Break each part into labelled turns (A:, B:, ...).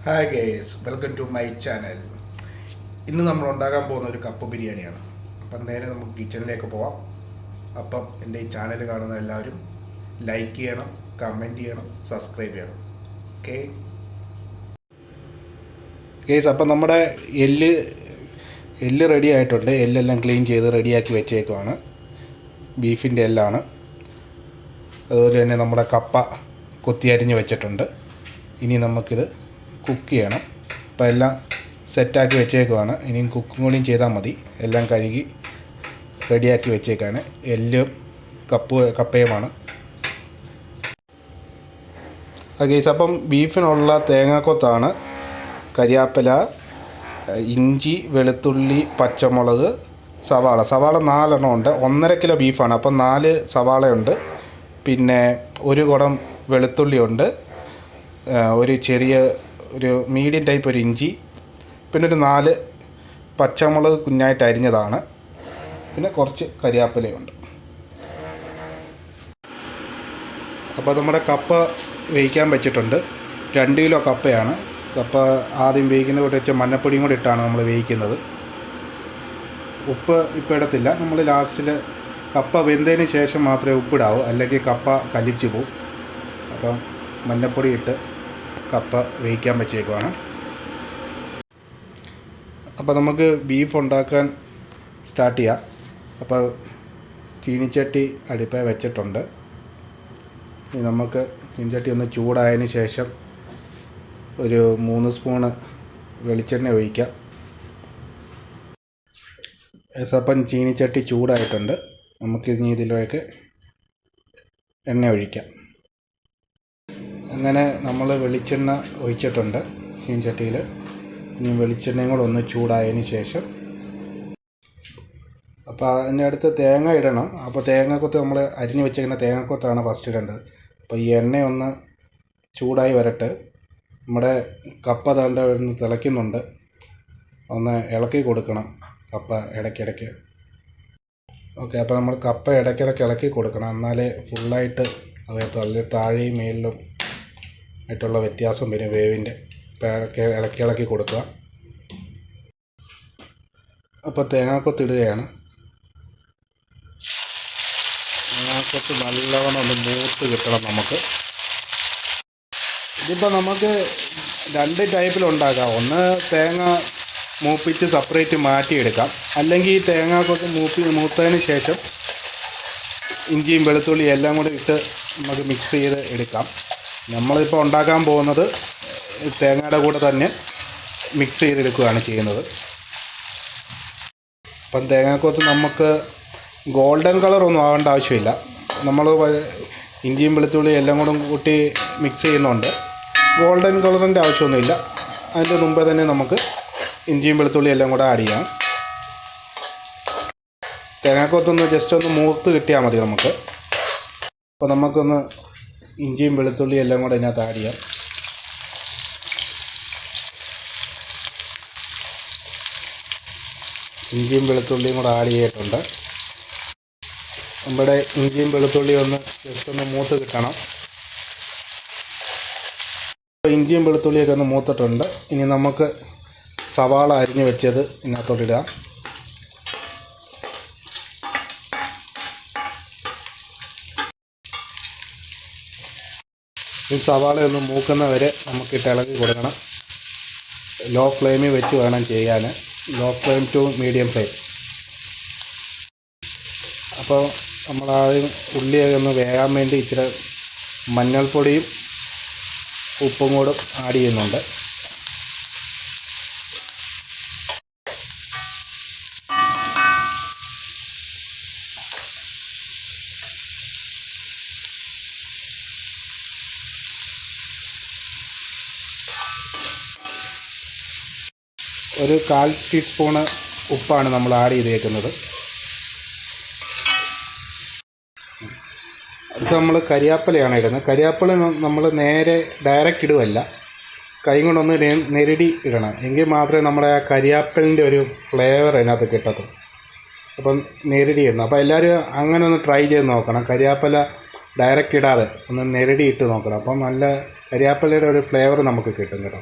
A: Hi guys, welcome to my channel. ഇന്ന് നമ്മൾ ഉണ്ടാക്കാൻ പോകുന്ന ഒരു കപ്പ ബിരിയാണിയാണ്. അപ്പം നേരെ നമുക്ക് കിച്ചണിലേക്ക് പോവാം. അപ്പം എൻ്റെ ഈ ചാനൽ കാണുന്ന എല്ലാവരും ലൈക്ക് ചെയ്യണം, കമൻറ്റ് ചെയ്യണം, സബ്സ്ക്രൈബ് ചെയ്യണം. ഓക്കെ ഗൈസ്, അപ്പം നമ്മുടെ എല്ല് റെഡി ആയിട്ടുണ്ട്. എല്ലെല്ലാം ക്ലീൻ ചെയ്ത് റെഡിയാക്കി വെച്ചേക്കുവാണ്. ബീഫിൻ്റെ എല്ലാണ്. അതുപോലെ തന്നെ നമ്മുടെ കപ്പ കൊത്തി അരിഞ്ഞ് വെച്ചിട്ടുണ്ട്. ഇനി നമുക്കിത് കുക്ക് ചെയ്യണം. അപ്പോൾ എല്ലാം സെറ്റാക്കി വെച്ചേക്കുവാണ്. ഇനിയും കുക്കും കൂടിയും ചെയ്താൽ മതി. എല്ലാം കഴുകി റെഡിയാക്കി വെച്ചേക്കാണ്. എല്ലും കപ്പയുമാണ്. ഗൈസ്, അപ്പം ബീഫിനുള്ള തേങ്ങാക്കൊത്താണ് കരിയാപ്പില, ഇഞ്ചി, വെളുത്തുള്ളി, പച്ചമുളക്, സവാള 4 ഉണ്ട്. 1.5 കിലോ ബീഫാണ്. അപ്പം 4 സവാളയുണ്ട്. പിന്നെ ഒരു കുടം വെളുത്തുള്ളിയുണ്ട്. ഒരു മീഡിയം ടൈപ്പ് ഒരു ഇഞ്ചി, പിന്നെ ഒരു 4 പച്ചമുളക് കുഞ്ഞായിട്ട് അരിഞ്ഞതാണ്. പിന്നെ കുറച്ച് കരിയാപ്പിലയുണ്ട്. അപ്പോൾ നമ്മുടെ കപ്പ വേവിക്കാൻ വെച്ചിട്ടുണ്ട്. 2 കിലോ കപ്പയാണ്. കപ്പ ആദ്യം വേവിക്കുന്ന കൂടെ വെച്ച് മഞ്ഞപ്പൊടിയും കൂടി ഇട്ടാണ് നമ്മൾ വേവിക്കുന്നത്. ഉപ്പ് ഇപ്പോൾ ഇടത്തില്ല. നമ്മൾ ലാസ്റ്റിൽ കപ്പ വെന്തതിന് ശേഷം മാത്രമേ ഉപ്പിടാവൂ, അല്ലെങ്കിൽ കപ്പ കലിച്ചു പോവും. അപ്പം മഞ്ഞപ്പൊടി ഇട്ട് കപ്പ വേവിക്കാൻ വെച്ചേക്കുവാണ്. അപ്പോൾ നമുക്ക് ബീഫ് ഉണ്ടാക്കാൻ സ്റ്റാർട്ട് ചെയ്യാം. അപ്പോൾ ചീനിച്ചട്ടി അടുപ്പിൽ വെച്ചിട്ടുണ്ട്. ഇനി നമുക്ക് ചീനിച്ചട്ടി ഒന്ന് ചൂടായതിന് ശേഷം ഒരു 3 സ്പൂണ് വെളിച്ചെണ്ണ ഒഴിക്കാം. അപ്പം ചീനിച്ചട്ടി ചൂടായിട്ടുണ്ട്. നമുക്കിനി ഇതിലേക്ക് എണ്ണ ഒഴിക്കാം. അങ്ങനെ നമ്മൾ വെളിച്ചെണ്ണ ഒഴിച്ചിട്ടുണ്ട് ചീനിച്ചട്ടിയിൽ. ഇനി വെളിച്ചെണ്ണയും കൂടെ ഒന്ന് ചൂടായതിന് ശേഷം അപ്പോൾ അതിൻ്റെ അടുത്ത് തേങ്ങ ഇടണം. അപ്പോൾ തേങ്ങാക്കൊത്ത് നമ്മൾ അരിഞ്ഞ് വെച്ചിരിക്കുന്ന തേങ്ങാക്കൊത്താണ് ഫസ്റ്റ് ഇടേണ്ടത്. അപ്പോൾ ഈ എണ്ണയൊന്ന് ചൂടായി വരട്ടെ. നമ്മുടെ കപ്പ താണ്ട ഒന്ന് തിളയ്ക്കുന്നുണ്ട്. ഒന്ന് ഇളക്കി കൊടുക്കണം കപ്പ ഇടയ്ക്കിടയ്ക്ക്. ഓക്കെ, അപ്പോൾ നമ്മൾ കപ്പ ഇടയ്ക്കിടയ്ക്ക് ഇളക്കി കൊടുക്കണം. എന്നാലേ ഫുള്ളായിട്ട് അത് താഴെയും മേളിലും ആയിട്ടുള്ള വ്യത്യാസം വരും വേവിൻ്റെ. ഇളക്കി കൊടുക്കുക. അപ്പോൾ തേങ്ങാക്കൊത്ത് ഇടുകയാണ്. തേങ്ങാക്കൊത്ത് നല്ലവണ്ണം ഒന്ന് മൂത്ത് കിട്ടണം നമുക്ക്. ഇതിപ്പോൾ നമുക്ക് 2 ടൈപ്പിലുണ്ടാക്കാം. ഒന്ന് തേങ്ങ മൂപ്പിച്ച് സെപ്പറേറ്റ് മാറ്റിയെടുക്കാം, അല്ലെങ്കിൽ ഈ തേങ്ങാക്കൊത്ത് മൂത്തതിന് ശേഷം ഇഞ്ചിയും വെളുത്തുള്ളിയും എല്ലാം കൂടി ഇട്ട് നമുക്ക് മിക്സ് ചെയ്ത് എടുക്കാം. നമ്മളിപ്പോൾ ഉണ്ടാക്കാൻ പോകുന്നത് തേങ്ങയുടെ കൂടെ തന്നെ മിക്സ് ചെയ്തെടുക്കുകയാണ് ചെയ്യുന്നത്. അപ്പം തേങ്ങാക്കൊത്ത് നമുക്ക് ഗോൾഡൻ കളറൊന്നും ആവേണ്ട ആവശ്യമില്ല. നമ്മൾ ഇഞ്ചിയും വെളുത്തുള്ളിയും എല്ലാം കൂടെ കൂട്ടി മിക്സ് ചെയ്യുന്നുണ്ട്. ഗോൾഡൻ കളറിൻ്റെ ആവശ്യമൊന്നുമില്ല. അതിൻ്റെ മുമ്പേ തന്നെ നമുക്ക് ഇഞ്ചിയും വെളുത്തുള്ളിയും എല്ലാം കൂടെ ആഡ് ചെയ്യാം. തേങ്ങാക്കൊത്തൊന്ന് ജസ്റ്റ് ഒന്ന് മൂത്ത് കിട്ടിയാൽ മതി നമുക്ക്. അപ്പോൾ നമുക്കൊന്ന് ഇഞ്ചിയും വെളുത്തുള്ളിയും എല്ലാം കൂടെ ഇതിനകത്ത് ആഡ് ചെയ്യാം. ഇഞ്ചിയും വെളുത്തുള്ളിയും കൂടെ ആഡ് ചെയ്തിട്ടുണ്ട്. നമ്മുടെ ഇഞ്ചിയും വെളുത്തുള്ളിയും ഒന്ന് ജസ്റ്റ് ഒന്ന് മൂത്ത് കിട്ടണം. ഇഞ്ചിയും വെളുത്തുള്ളിയൊക്കെ ഒന്ന് മൂത്തിട്ടുണ്ട്. ഇനി നമുക്ക് സവാള അരിഞ്ഞ് വെച്ചത് ഇതിനകത്തോട്ടിടാം. ഈ സവാള ഒന്ന് മൂക്കുന്ന വരെ നമുക്കിട്ട് ഇളക്കി കൊടുക്കണം. ലോ ഫ്ലെയിമിൽ വെച്ച് വേണം ചെയ്യാൻ. Low flame to medium flame. അപ്പോൾ നമ്മളാദ്യം ഉള്ളിയൊക്കെ ഒന്ന് വേകാൻ വേണ്ടി ഇച്ചിരി മഞ്ഞൾപ്പൊടിയും ഉപ്പും കൂടെ ആഡ് ചെയ്യുന്നുണ്ട്. ഒരു 1/4 ടീസ്പൂണ് ഉപ്പാണ് നമ്മൾ ആഡ് ചെയ്തേക്കുന്നത്. ഇത് നമ്മൾ കരിയാപ്പിലയാണ് ഇടുന്നത്. കരിയാപ്പില നമ്മൾ നേരെ ഡയറക്റ്റ് ഇടുകയല്ല, കൈ കൊണ്ടൊന്ന് നെരുടി ഇടണം. എങ്കിൽ മാത്രമേ നമ്മുടെ ആ കരിയാപ്പിലിൻ്റെ ഒരു ഫ്ലേവർ അതിനകത്ത് കിട്ടത്തുള്ളൂ. അപ്പം നെരുടി ഇടണം. അപ്പോൾ എല്ലാവരും അങ്ങനെ ഒന്ന് ട്രൈ ചെയ്ത് നോക്കണം. കരിയാപ്പില ഡയറക്റ്റ് ഇടാതെ ഒന്ന് നെരുടി ഇട്ട് നോക്കണം. അപ്പം നല്ല കരിയാപ്പിലയുടെ ഒരു ഫ്ലേവർ നമുക്ക് കിട്ടും കേട്ടോ.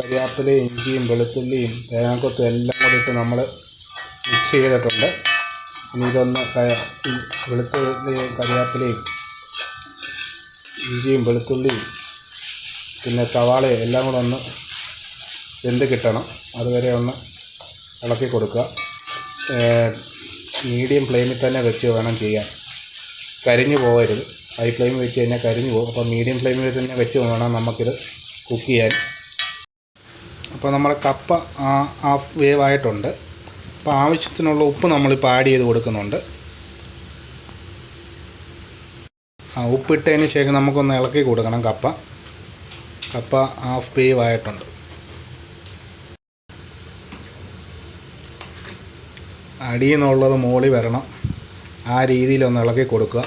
A: കരിയാപ്പിലയും ഇഞ്ചിയും വെളുത്തുള്ളിയും തേങ്ങാക്കൊത്തും എല്ലാം കൂടി ഇട്ട് നമ്മൾ മിക്സ് ചെയ്തിട്ടുണ്ട്. ഇനി ഇതൊന്ന് വെളുത്തുള്ളിയും കരിയാപ്പിലയും ഇഞ്ചിയും വെളുത്തുള്ളിയും പിന്നെ സവാളയും എല്ലാം കൂടെ ഒന്ന് വെന്ത് കിട്ടണം. അതുവരെ ഒന്ന് ഇളക്കി കൊടുക്കുക. മീഡിയം ഫ്ലെയിമിൽ തന്നെ വെച്ച് വേണം ചെയ്യാൻ, കരിഞ്ഞു പോകരുത്. ഹൈ ഫ്ലെയിമിൽ വെച്ച് കഴിഞ്ഞാൽ കരിഞ്ഞു പോകും. അപ്പോൾ മീഡിയം ഫ്ലെയിമിൽ തന്നെ വെച്ച് വേണം നമുക്കിത് കുക്ക് ചെയ്യാൻ. അപ്പോൾ നമ്മുടെ കപ്പ ഹാഫ് വേവ് ആയിട്ടുണ്ട്. അപ്പോൾ ആവശ്യത്തിനുള്ള ഉപ്പ് നമ്മളിപ്പോൾ ആഡ് ചെയ്ത് കൊടുക്കുന്നുണ്ട്. ഉപ്പിട്ടതിന് ശേഷം നമുക്കൊന്ന് ഇളക്കി കൊടുക്കണം. കപ്പ ഹാഫ് വേവ് ആയിട്ടുണ്ട്. അടിയിൽ നിന്നുള്ളത് മുകളിൽ വരണം, ആ രീതിയിലൊന്ന് ഇളക്കി കൊടുക്കുക.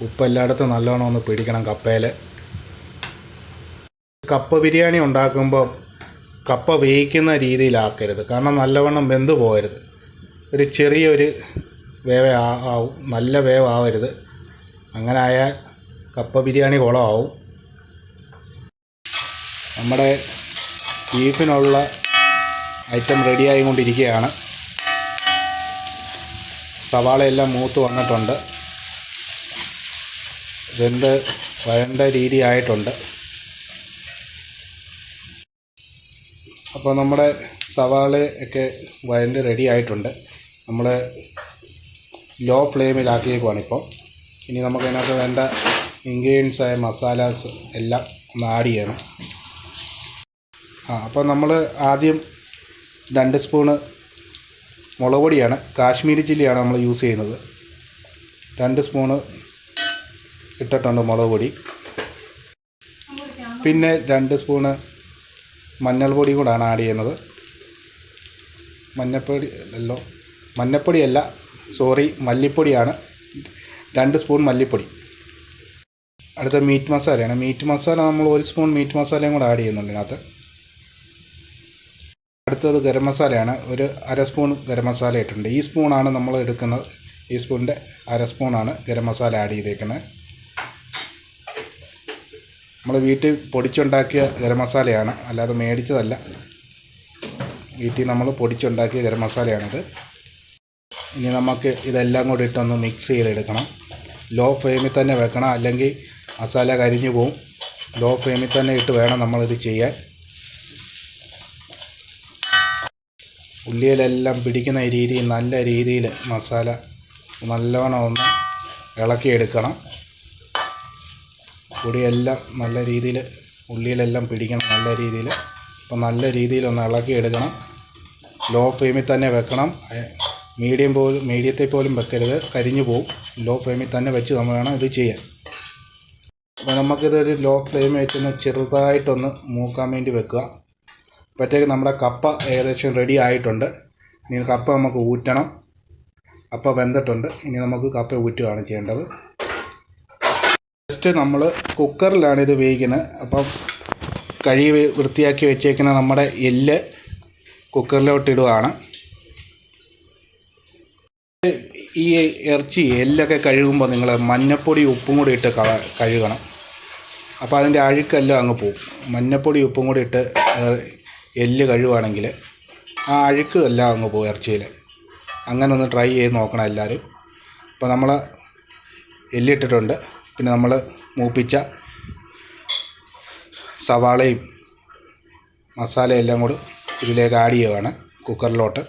A: ഉപ്പ് എല്ലായിടത്തും നല്ലോണം ഒന്ന് പിടിക്കണം കപ്പയിൽ. കപ്പ ബിരിയാണി ഉണ്ടാക്കുമ്പോൾ കപ്പ വേവിക്കുന്ന രീതിയിലാക്കരുത്, കാരണം നല്ലവണ്ണം വെന്ത് പോകരുത്. ഒരു ചെറിയൊരു വേവ ആവും, നല്ല വേവാവരുത്. അങ്ങനെ ആയാൽ കപ്പ ബിരിയാണി കുളമാവും. നമ്മുടെ ബീഫിനുള്ള ഐറ്റം റെഡിയായി കൊണ്ടിരിക്കുകയാണ്. സവാളയെല്ലാം മൂത്ത് വന്നിട്ടുണ്ട്, വെന്ത് വരണ്ട രീതി ആയിട്ടുണ്ട്. അപ്പോൾ നമ്മുടെ സവാളയൊക്കെ വഴണ്ട് റെഡി ആയിട്ടുണ്ട്. നമ്മൾ ലോ ഫ്ലെയിമിലാക്കിയേക്കുവാണ് ഇപ്പോൾ. ഇനി നമുക്ക് അതിനകത്ത് വേണ്ട ഇൻഗ്രീഡിയൻസായ മസാലാസ് എല്ലാം ഒന്ന് ആഡ് ചെയ്യണം. അപ്പോൾ നമ്മൾ ആദ്യം 2 സ്പൂണ് മുളക് പൊടിയാണ്, കാശ്മീരി ചില്ലിയാണ് നമ്മൾ യൂസ് ചെയ്യുന്നത്. 2 സ്പൂണ് ഇട്ടിട്ടുണ്ട് മുളക് പൊടി. പിന്നെ 2 സ്പൂണ് മഞ്ഞൾപ്പൊടി കൂടാണ് ആഡ് ചെയ്യുന്നത്. മഞ്ഞപ്പൊടിയല്ല, മല്ലിപ്പൊടിയാണ്. 2 സ്പൂൺ മല്ലിപ്പൊടി. അടുത്ത മീറ്റ് മസാലയാണ്. മീറ്റ് മസാല നമ്മൾ 1 സ്പൂൺ മീറ്റ് മസാലയും കൂടെ ആഡ് ചെയ്യുന്നുണ്ട് ഇതിനകത്ത്. അടുത്തത് ഗരം മസാലയാണ്. ഒരു 1/2 സ്പൂൺ ഗരം മസാല ഇട്ടിട്ടുണ്ട്. ഈ സ്പൂണാണ് നമ്മൾ എടുക്കുന്നത്. ഈ സ്പൂണിൻ്റെ 1/2 സ്പൂണാണ് ഗരം മസാല ആഡ് ചെയ്തേക്കുന്നത്. നമ്മൾ വീട്ടിൽ പൊടിച്ചുണ്ടാക്കിയ ഗരം മസാലയാണ്, അല്ലാതെ മേടിച്ചതല്ല. വീട്ടിൽ നമ്മൾ പൊടിച്ചുണ്ടാക്കിയ ഗരം മസാലയാണിത്. ഇനി നമുക്ക് ഇതെല്ലാം കൂടി ഇട്ടൊന്ന് മിക്സ് ചെയ്തെടുക്കണം. ലോ ഫ്ലെയിമിൽ തന്നെ വെക്കണം, അല്ലെങ്കിൽ മസാല കരിഞ്ഞു പോവും. ലോ ഫ്ലെയിമിൽ തന്നെ ഇട്ട് വേണം നമ്മളിത് ചെയ്യാൻ. ഉള്ളിയിലെല്ലാം പിടിക്കുന്ന രീതിയിൽ നല്ല രീതിയിൽ മസാല നല്ലോണം ഒന്ന് ഇളക്കിയെടുക്കണം. പൊടിയെല്ലാം നല്ല രീതിയിൽ ഉള്ളിയിലെല്ലാം പിടിക്കണം, നല്ല രീതിയിൽ. അപ്പോൾ നല്ല രീതിയിലൊന്ന് ഇളക്കിയെടുക്കണം. ലോ ഫ്ലെയിമിൽ തന്നെ വെക്കണം. മീഡിയത്തിൽ പോലും വെക്കരുത്, കരിഞ്ഞു പോവും. ലോ ഫ്ലെയിമിൽ തന്നെ വെച്ച് നമ്മൾ വേണം ഇത് ചെയ്യാൻ. അപ്പോൾ നമുക്കിതൊരു ലോ ഫ്ലെയിമിൽ വെച്ചൊന്ന് ചെറുതായിട്ടൊന്ന് മൂക്കാൻ വേണ്ടി വെക്കുക. അപ്പോഴത്തേക്ക് നമ്മുടെ കപ്പ ഏകദേശം റെഡി ആയിട്ടുണ്ട്. ഇനി കപ്പ നമുക്ക് ഊറ്റണം. കപ്പ വെന്തിട്ടുണ്ട്. ഇനി നമുക്ക് കപ്പ ഊറ്റുകയാണ് ചെയ്യേണ്ടത്. ഫസ്റ്റ് നമ്മൾ കുക്കറിലാണ് ഇത് വേവിക്കുന്നത്. അപ്പം കഴുകി വൃത്തിയാക്കി വെച്ചേക്കുന്ന നമ്മുടെ എല്ല് കുക്കറിലോട്ട് ഇടുകയാണ്. ഈ എല്ലൊക്കെ കഴുകുമ്പോൾ നിങ്ങൾ മഞ്ഞപ്പൊടി ഉപ്പും കൂടി ഇട്ട് കഴുകണം. അപ്പോൾ അതിൻ്റെ അഴുക്കെല്ലാം അങ്ങ് പോവും. മഞ്ഞപ്പൊടി ഉപ്പും കൂടി ഇട്ട് എല്ല് കഴുകുകയാണെങ്കിൽ ആ അഴുക്ക് എല്ലാം അങ്ങ് പോകും ഇറച്ചിയിൽ. അങ്ങനെ ഒന്ന് ട്രൈ ചെയ്ത് നോക്കണം എല്ലാവരും. അപ്പോൾ നമ്മൾ എല്ലിട്ടിട്ടുണ്ട്. പിന്നെ നമ്മൾ മൂപ്പിച്ച സവാളയും മസാലയെല്ലാം കൂടി ഇതിലേക്ക് ആഡ് ചെയ്യുകയാണ് കുക്കറിലോട്ട്.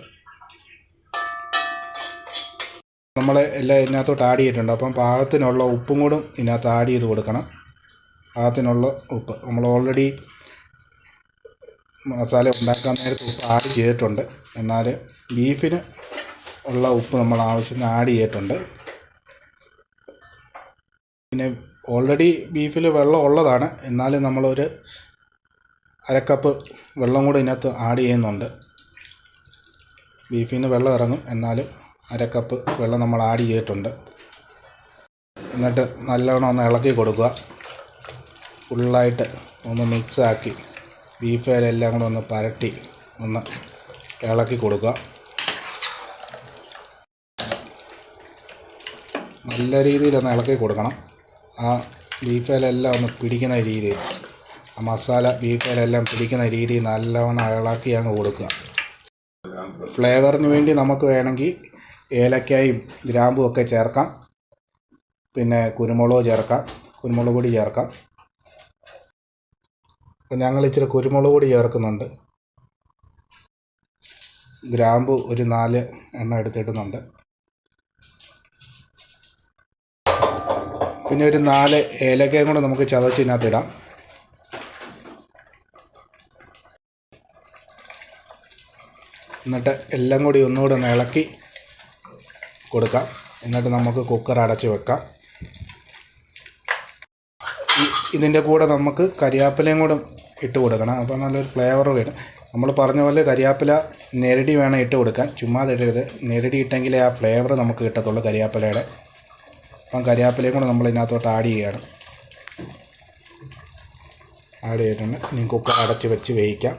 A: നമ്മൾ എല്ലാം ഇതിനകത്തോട്ട് ആഡ് ചെയ്തിട്ടുണ്ട്. അപ്പം പാകത്തിനുള്ള ഉപ്പും കൂടെ ഇതിനകത്ത് ആഡ് ചെയ്ത് കൊടുക്കണം. പാകത്തിനുള്ള ഉപ്പ് നമ്മൾ ഓൾറെഡി മസാല ഉണ്ടാക്കാൻ നേരത്ത് ഉപ്പ് ആഡ് ചെയ്തിട്ടുണ്ട്. എന്നാൽ ബീഫിന് ഉള്ള ഉപ്പ് നമ്മൾ ആവശ്യത്തിന് ആഡ് ചെയ്തിട്ടുണ്ട്. പിന്നെ ഓൾറെഡി ബീഫിൽ വെള്ളം ഉള്ളതാണ്, എന്നാലും നമ്മളൊരു 1/2 കപ്പ് വെള്ളം കൂടി ഇതിനകത്ത് ആഡ് ചെയ്യുന്നുണ്ട്. ബീഫിൽ നിന്ന് വെള്ളം ഇറങ്ങും, എന്നാലും 1/2 കപ്പ് വെള്ളം നമ്മൾ ആഡ് ചെയ്തിട്ടുണ്ട്. എന്നിട്ട് നല്ലവണ്ണം ഒന്ന് ഇളക്കി കൊടുക്കുക. ഫുള്ളായിട്ട് ഒന്ന് മിക്സാക്കി ബീഫിലെല്ലാം കൂടെ ഒന്ന് പരട്ടി ഒന്ന് ഇളക്കി കൊടുക്കുക. നല്ല രീതിയിലൊന്ന് ഇളക്കി കൊടുക്കണം. ആ ബീഫിലെല്ലാം ഒന്ന് പിടിക്കുന്ന രീതിയിൽ. ആ മസാല ബീഫിലെല്ലാം പിടിക്കുന്ന രീതിയിൽ നല്ലവണ്ണം ഇളക്കി അങ്ങ് കൊടുക്കുക. ഫ്ലേവറിന് വേണ്ടി നമുക്ക് വേണമെങ്കിൽ ഏലക്കായും ഗ്രാമ്പും ഒക്കെ ചേർക്കാം. പിന്നെ കുരുമുളക് പൊടി ചേർക്കാം. അപ്പം ഞങ്ങൾ ഇച്ചിരി കുരുമുളക് പൊടി ചേർക്കുന്നുണ്ട്. ഗ്രാമ്പു ഒരു 4 എണ്ണം എടുത്തിടുന്നുണ്ട്. പിന്നെ ഒരു 4 ഏലക്കയും കൂടെ നമുക്ക് ചതച്ചിനകത്തിടാം. എന്നിട്ട് എല്ലാം കൂടി ഒന്നുകൂടെ ഒന്ന് ഇളക്കി കൊടുക്കാം. എന്നിട്ട് നമുക്ക് കുക്കർ അടച്ച് വെക്കാം. ഇതിൻ്റെ കൂടെ നമുക്ക് കരിയാപ്പിലയും കൂടെ ഇട്ട് കൊടുക്കണം. അപ്പോൾ നല്ലൊരു ഫ്ലേവർ വരും. നമ്മൾ പറഞ്ഞ പോലെ കരിയാപ്പില ഞെരടി വേണം ഇട്ട് കൊടുക്കാൻ, ചുമ്മാതെ ഇടരുത്. ഞെരടി ഇട്ടെങ്കിലേ ആ ഫ്ലേവർ നമുക്ക് കിട്ടത്തുള്ളൂ കരിയാപ്പിലയുടെ. അപ്പം കരിയാപ്പിലയും കൂടെ നമ്മൾ ഇതിനകത്തോട്ട് ആഡ് ചെയ്യുകയാണ്. ആഡ് ചെയ്തിട്ടുണ്ട്. ഇനി കുക്കർ അടച്ച് വെച്ച് വേവിക്കാം.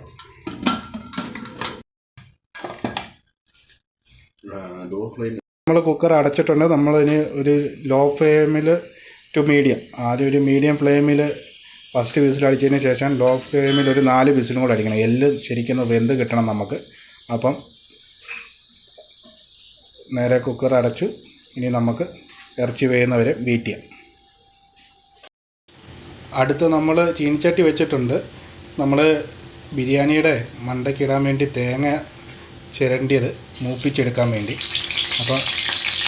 A: നമ്മൾ കുക്കർ അടച്ചിട്ടുണ്ട്. നമ്മളിനി ഒരു ലോ ഫ്ലെയിമിൽ ടു മീഡിയം, ആദ്യം ഒരു മീഡിയം ഫ്ലെയിമിൽ ഫസ്റ്റ് വിസിൽ അടിച്ചതിന് ശേഷം ലോ ഫ്ലെയിമിൽ ഒരു 4 വിസിലും കൂടെ അടിക്കണം. എല്ല് ശരിക്കും വെന്ത് കിട്ടണം നമുക്ക്. അപ്പം നേരെ കുക്കർ അടച്ചു. ഇനി നമുക്ക് ഇറച്ചി വേകുന്നവരെ വെയിറ്റ് ചെയ്യാം. അടുത്ത് നമ്മൾ ചീനിച്ചട്ടി വെച്ചിട്ടുണ്ട്. നമ്മൾ ബിരിയാണിയുടെ മണ്ടയ്ക്കിടാൻ വേണ്ടി തേങ്ങ ചിരണ്ടിയത് മൂപ്പിച്ചെടുക്കാൻ വേണ്ടി. അപ്പോൾ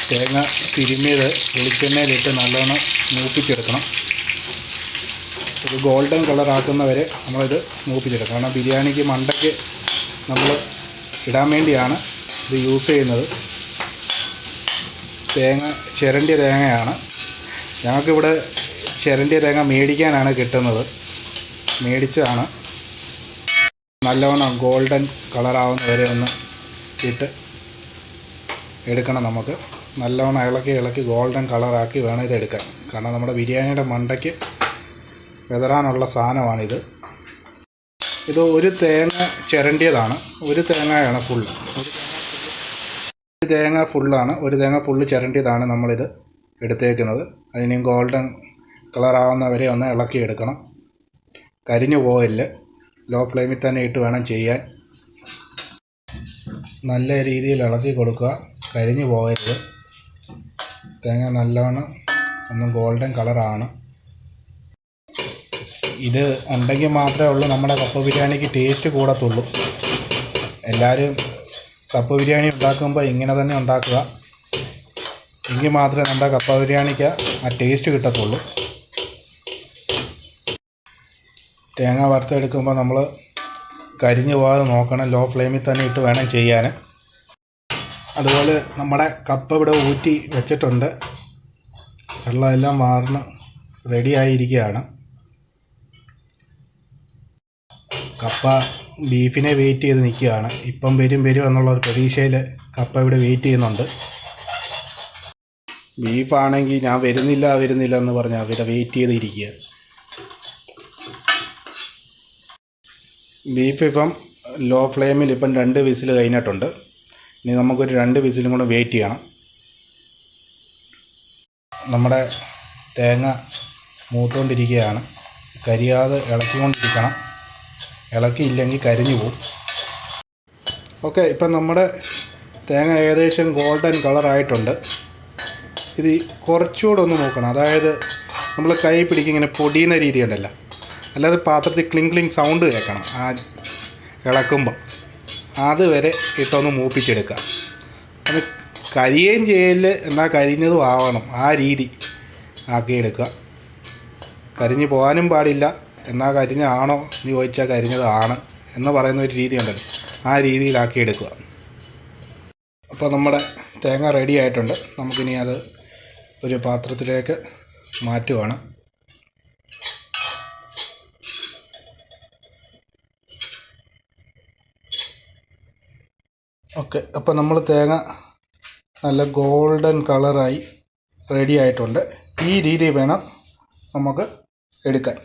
A: തേങ്ങ തിരുമ്മിയത് വെളിച്ചെണ്ണയിലിട്ട് നല്ലോണം മൂപ്പിച്ചെടുക്കണം. ഒരു ഗോൾഡൻ കളറാക്കുന്നവരെ നമ്മളിത് മൂപ്പിച്ചെടുക്കണം. കാരണം ബിരിയാണിക്ക് മണ്ടയ്ക്ക് നമ്മൾ ഇടാൻ വേണ്ടിയാണ് ഇത് യൂസ് ചെയ്യുന്നത്. തേങ്ങ ചിരണ്ടിയ തേങ്ങയാണ്. ഞങ്ങൾക്കിവിടെ ചിരണ്ടിയ തേങ്ങ മേടിക്കാനാണ് കിട്ടുന്നത്. മേടിച്ചതാണ്. നല്ലവണ്ണം ഗോൾഡൻ കളറാവുന്നവരെ ഒന്ന് ഇട്ട് എടുക്കണം. നമുക്ക് നല്ലവണ്ണം ഇളക്കി ഗോൾഡൻ കളറാക്കി വേണം ഇത് എടുക്കാൻ. കാരണം നമ്മുടെ ബിരിയാണിയുടെ മണ്ടയ്ക്ക് വിതറാനുള്ള സാധനമാണിത്. ഇത് ഒരു തേങ്ങ ചിരണ്ടിയതാണ്. ഒരു തേങ്ങയാണ് ഫുൾ. ഒരു തേങ്ങ ഫുള്ളാണ്. ഒരു തേങ്ങ ഫുള്ള് ചിരണ്ടിയതാണ് നമ്മളിത് എടുത്തേക്കുന്നത്. അതിന് ഗോൾഡൻ കളറാവുന്നവരെ ഒന്ന് ഇളക്കിയെടുക്കണം. കരിഞ്ഞു പോയില്ല. ലോ ഫ്ലെയിമിൽ തന്നെ ഇട്ട് വേണം ചെയ്യാൻ. നല്ല രീതിയിൽ ഇളക്കി കൊടുക്കുക. കരിഞ്ഞു പോകരുത്. തേങ്ങ നല്ലവണ്ണം ഒന്ന് ഗോൾഡൻ കളറാണ്. ഇത് ഉണ്ടെങ്കിൽ മാത്രമേ ഉള്ളൂ നമ്മുടെ കപ്പ ബിരിയാണിക്ക് ടേസ്റ്റ് കൂടത്തുള്ളൂ. എല്ലാവരും കപ്പ ബിരിയാണി ഉണ്ടാക്കുമ്പോൾ ഇങ്ങനെ തന്നെ ഉണ്ടാക്കുക. എങ്കിൽ മാത്രമേ നമ്മുടെ കപ്പ ബിരിയാണിക്ക് ആ ടേസ്റ്റ് കിട്ടത്തുള്ളൂ. തേങ്ങ വറുത്തെടുക്കുമ്പോൾ നമ്മൾ കരിഞ്ഞു പോകാതെ നോക്കണം. ലോ ഫ്ലെയിമിൽ തന്നെ ഇട്ട് വേണം ചെയ്യാൻ. അതുപോലെ നമ്മുടെ കപ്പ ഇവിടെ ഊറ്റി വെച്ചിട്ടുണ്ട്. വെള്ളമെല്ലാം വാർന്ന് റെഡിയായിരിക്കുകയാണ്. കപ്പ ബീഫിനെ വെയിറ്റ് ചെയ്ത് നിൽക്കുകയാണ്. ഇപ്പം വരും എന്നുള്ള ഒരു പ്രതീക്ഷയിൽ കപ്പ ഇവിടെ വെയിറ്റ് ചെയ്യുന്നുണ്ട്. ബീഫാണെങ്കിൽ ഞാൻ വരുന്നില്ല എന്ന് പറഞ്ഞാൽ ഇവിടെ വെയിറ്റ് ചെയ്തിരിക്കുക. ബീഫ് ഇപ്പം ലോ ഫ്ലെയിമിൽ ഇപ്പം 2 വിസിൽ കഴിഞ്ഞിട്ടുണ്ട്. ഇനി നമുക്കൊരു 2 വിസിലും കൂടെ വെയിറ്റ് ചെയ്യണം. നമ്മുടെ തേങ്ങ മൂത്തുകൊണ്ടിരിക്കുകയാണ്. കരിയാതെ ഇളക്കിക്കൊണ്ടിരിക്കണം. ഇളക്കിയില്ലെങ്കിൽ കരിഞ്ഞു പോകും. ഓക്കെ, ഇപ്പം നമ്മുടെ തേങ്ങ ഏകദേശം ഗോൾഡൻ കളറായിട്ടുണ്ട്. ഇത് കുറച്ചുകൂടെ ഒന്ന് നോക്കണം. അതായത് നമ്മൾ കൈ പിടിക്കിങ്ങനെ പൊടിയുന്ന രീതി ഉണ്ടല്ലോ, അല്ലാതെ പാത്രത്തിൽ ക്ലിങ് സൗണ്ട് കേൾക്കണം ആ ഇളക്കുമ്പോൾ. അതുവരെ ഇട്ടൊന്ന് മൂപ്പിച്ചെടുക്കുക. അത് കരിയുകയും ചെയ്യല്, എന്നാൽ കരിഞ്ഞതും ആവണം. ആ രീതി ആക്കിയെടുക്കുക. കരിഞ്ഞ് പോകാനും പാടില്ല. എന്നാൽ കരിഞ്ഞാണോ എന്ന് ചോദിച്ചാൽ കരിഞ്ഞതാണ് എന്ന് പറയുന്ന ഒരു രീതി ഉണ്ടല്ലോ, ആ രീതിയിലാക്കിയെടുക്കുക. അപ്പോൾ നമ്മുടെ തേങ്ങ റെഡി ആയിട്ടുണ്ട്. നമുക്കിനി അത് ഒരു പാത്രത്തിലേക്ക് മാറ്റുവാണ്. ഓക്കെ, അപ്പോൾ നമ്മൾ തേങ്ങ നല്ല ഗോൾഡൻ കളറായി റെഡി ആയിട്ടുണ്ട്. ഈ രീതി വേണം നമുക്ക് എടുക്കാൻ.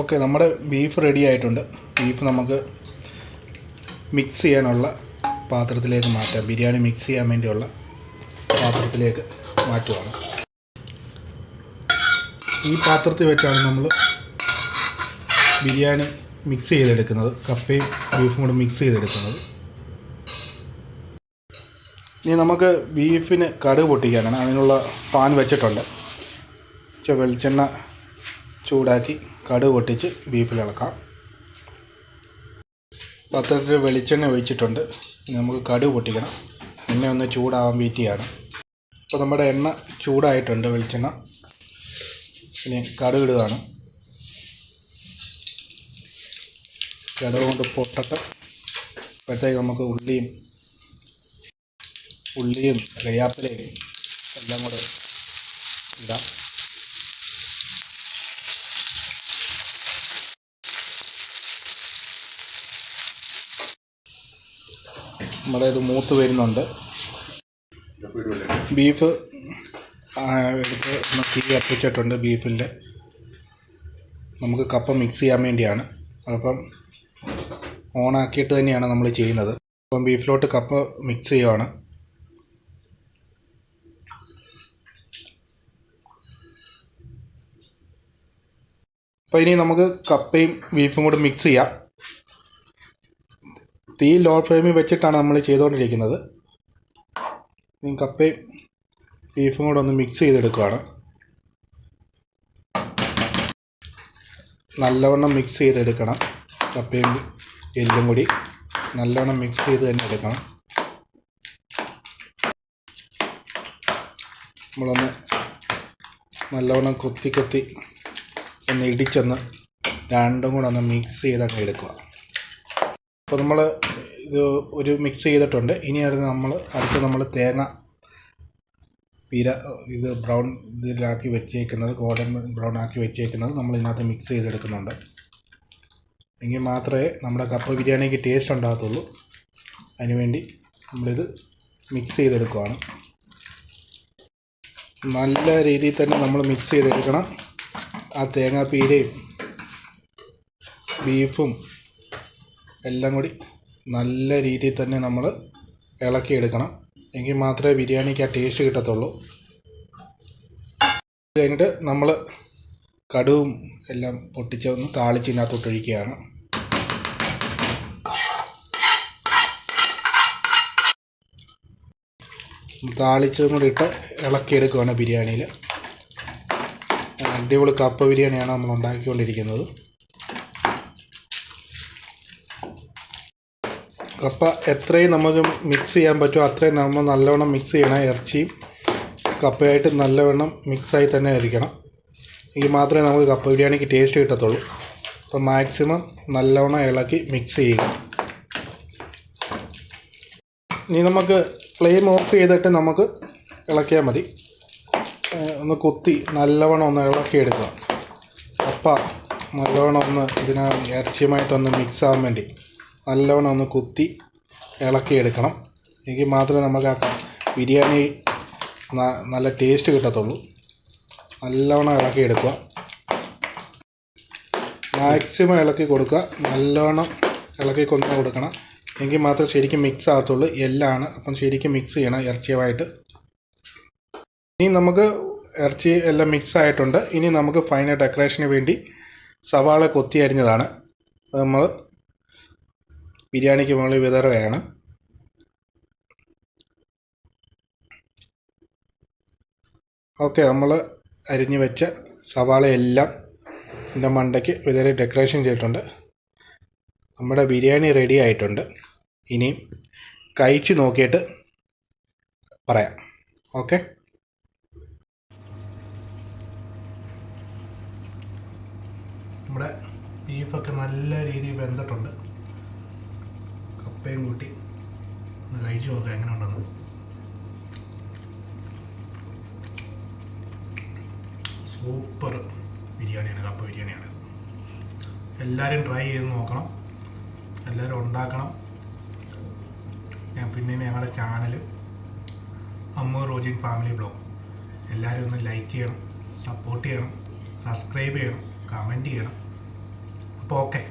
A: ഓക്കെ, നമ്മുടെ ബീഫ് റെഡി ആയിട്ടുണ്ട്. ബീഫ് നമുക്ക് മിക്സ് ചെയ്യാനുള്ള പാത്രത്തിലേക്ക് മാറ്റാം. ബിരിയാണി മിക്സ് ചെയ്യാൻ വേണ്ടിയുള്ള പാത്രത്തിലേക്ക് മാറ്റുവാണ്. ഈ പാത്രത്തിൽ വെച്ചാണ് നമ്മൾ ബിരിയാണി മിക്സ് ചെയ്തെടുക്കുന്നത്, കപ്പയും ബീഫും കൂടെ മിക്സ് ചെയ്തെടുക്കുന്നത്. ഇനി നമുക്ക് ബീഫിന് കടുക് പൊട്ടിക്കാനാണ്. അതിനുള്ള പാൻ വെച്ചിട്ടുണ്ട്. വെളിച്ചെണ്ണ ചൂടാക്കി കടുക് പൊട്ടിച്ച് ബീഫിൽ ഇളക്കാം. പാത്രത്തിൽ വെളിച്ചെണ്ണ ഒഴിച്ചിട്ടുണ്ട്. ഇനി നമുക്ക് കടുക് പൊട്ടിക്കണം. എണ്ണ ഒന്ന് ചൂടാവാൻ വെയിറ്റ് ചെയ്യണം. അപ്പോൾ നമ്മുടെ എണ്ണ ചൂടായിട്ടുണ്ട്, വെളിച്ചെണ്ണ. ഇനി കടുക് ഇടുകയാണ്. കടുക് കൊണ്ട് പൊട്ടട്ടെ. അപ്പോഴത്തേക്ക് നമുക്ക് ഉള്ളിയും കരിയാപ്പിലയും എല്ലാം കൂടെ ഇടാം. നമ്മുടെ ഇത് മൂത്ത് വരുന്നുണ്ട്. ബീഫ് എടുത്ത് തീ കത്തിച്ചിട്ടുണ്ട്. ബീഫിൻ്റെ നമുക്ക് കപ്പ മിക്സ് ചെയ്യാൻ വേണ്ടിയാണ്. അപ്പം ഓണാക്കിയിട്ട് തന്നെയാണ് നമ്മൾ ചെയ്യുന്നത്. അപ്പം ബീഫിലോട്ട് കപ്പ മിക്സ് ചെയ്യുവാണ്. അപ്പോൾ ഇനി നമുക്ക് കപ്പയും ബീഫും കൂടെ മിക്സ് ചെയ്യാം. തീ ലോ ഫ്ലെയിമിൽ വെച്ചിട്ടാണ് നമ്മൾ ചെയ്തുകൊണ്ടിരിക്കുന്നത്. ഇനി കപ്പയും ബീഫും കൂടെ ഒന്ന് മിക്സ് ചെയ്തെടുക്കുകയാണ്. നല്ലവണ്ണം മിക്സ് ചെയ്തെടുക്കണം. കപ്പയും എല്ലും കൂടി നല്ലവണ്ണം മിക്സ് ചെയ്ത് തന്നെ എടുക്കണം. നമ്മളൊന്ന് നല്ലവണ്ണം കൊത്തി ഒന്ന് ഇടിച്ചൊന്ന് രണ്ടും കൂടെ ഒന്ന് മിക്സ് ചെയ്തൊക്കെ എടുക്കുക. അപ്പോൾ നമ്മൾ ഇത് ഒരു മിക്സ് ചെയ്തിട്ടുണ്ട്. ഇനി അടുത്ത് നമ്മൾ തേങ്ങ ഇത് ബ്രൗൺ ഇതിലാക്കി വെച്ചേക്കുന്നത്, ഗോൾഡൻ ബ്രൗൺ ആക്കി വെച്ചേക്കുന്നത് നമ്മൾ ഇതിനകത്ത് മിക്സ് ചെയ്തെടുക്കുന്നുണ്ട്. എങ്കിൽ മാത്രമേ നമ്മുടെ കപ്പ ബിരിയാണിക്ക് ടേസ്റ്റ് ഉണ്ടാകത്തുള്ളൂ. അതിനുവേണ്ടി നമ്മളിത് മിക്സ് ചെയ്തെടുക്കുകയാണ്. നല്ല രീതിയിൽ തന്നെ നമ്മൾ മിക്സ് ചെയ്തെടുക്കണം. ആ തേങ്ങാപ്പീരയും ബീഫും എല്ലാം കൂടി നല്ല രീതിയിൽ തന്നെ നമ്മൾ ഇളക്കിയെടുക്കണം. എങ്കിൽ മാത്രമേ ബിരിയാണിക്ക് ആ ടേസ്റ്റ് കിട്ടത്തുള്ളൂ. അത് കഴിഞ്ഞിട്ട് നമ്മൾ കടുവും എല്ലാം പൊട്ടിച്ചൊന്ന് താളിച്ചിനകത്തോട്ട് ഒഴിക്കുകയാണ്. താളിച്ചതും കൂടി ഇട്ട് ഇളക്കിയെടുക്കുകയാണ് ബിരിയാണിയിൽ. അടിപൊളി കപ്പ ബിരിയാണിയാണ് നമ്മൾ ഉണ്ടാക്കിക്കൊണ്ടിരിക്കുന്നത്. കപ്പ എത്രയും നമുക്ക് മിക്സ് ചെയ്യാൻ പറ്റുമോ അത്രയും നമ്മൾ നല്ലവണ്ണം മിക്സ് ചെയ്യണം. ഇറച്ചിയും കപ്പയായിട്ട് നല്ലവണ്ണം മിക്സായി തന്നെ ഇരിക്കണം. എങ്കിൽ മാത്രമേ നമുക്ക് കപ്പ ബിരിയാണിക്ക് ടേസ്റ്റ് കിട്ടത്തുള്ളൂ. അപ്പോൾ മാക്സിമം നല്ലവണ്ണം ഇളക്കി മിക്സ് ചെയ്യുക. ഇനി നമുക്ക് ഫ്ലെയിം ഓഫ് ചെയ്തിട്ട് നമുക്ക് ഇളക്കിയാൽ മതി. ഒന്ന് കുത്തി നല്ലവണ്ണം ഒന്ന് ഇളക്കിയെടുക്കുക. കപ്പ നല്ലവണ്ണം ഒന്ന് ഇറച്ചിയുമായിട്ടൊന്ന് മിക്സ് ആവാൻ വേണ്ടി നല്ലവണ്ണം ഒന്ന് കുത്തി ഇളക്കിയെടുക്കണം. എങ്കിൽ മാത്രമേ നമുക്ക് ആ ബിരിയാണി നല്ല ടേസ്റ്റ് കിട്ടത്തുള്ളൂ. നല്ലവണ്ണം ഇളക്കിയെടുക്കുക. മാക്സിമം ഇളക്കി കൊടുക്കുക. നല്ലവണ്ണം ഇളക്കി കൊണ്ടു കൊടുക്കണം. എങ്കിൽ മാത്രമേ ശരിക്കും മിക്സ് ആകത്തുള്ളൂ. എല്ലാമാണ്, അപ്പം ശരിക്കും മിക്സ് ചെയ്യണം ഇറച്ചിയുമായിട്ട്. ഇനി നമുക്ക് ഇറച്ചി എല്ലാം മിക്സ് ആയിട്ടുണ്ട്. ഇനി നമുക്ക് ഫൈനൽ ഡെക്കറേഷന് വേണ്ടി സവാള കൊത്തി അരിഞ്ഞതാണ് അത് നമ്മൾ ബിരിയാണിക്ക് മുകളിൽ വിതറുകയാണ്. ഓക്കെ, നമ്മൾ അരിഞ്ഞ് വെച്ച സവാളയെല്ലാം ഇതിൻ്റെ മണ്ടയ്ക്ക് വിതറി ഡെക്കറേഷൻ ചെയ്തിട്ടുണ്ട്. നമ്മുടെ ബിരിയാണി റെഡി ആയിട്ടുണ്ട്. ഇനി കഴിച്ച് നോക്കിയിട്ട് പറയാം. ഓക്കെ, നമ്മുടെ ബീഫൊക്കെ നല്ല രീതിയിൽ വെന്തിട്ടുണ്ട്. കപ്പയും കൂട്ടി ഒന്ന് കഴിച്ച് നോക്കാം എങ്ങനെ ഉണ്ടെന്ന്. സൂപ്പർ ബിരിയാണിയാണ്, കപ്പ ബിരിയാണിയാണ്. എല്ലാവരും ട്രൈ ചെയ്ത് നോക്കണം, എല്ലാവരും ഉണ്ടാക്കണം. പിന്നെ ഞങ്ങളുടെ ചാനൽ അമ്മൂർ റോജിൻ ഫാമിലി ബ്ലോഗ് എല്ലാവരും ഒന്ന് ലൈക്ക് ചെയ്യണം, സപ്പോർട്ട് ചെയ്യണം, സബ്സ്ക്രൈബ് ചെയ്യണം, കമൻറ്റ് ചെയ്യണം. അപ്പോൾ ഓക്കെ.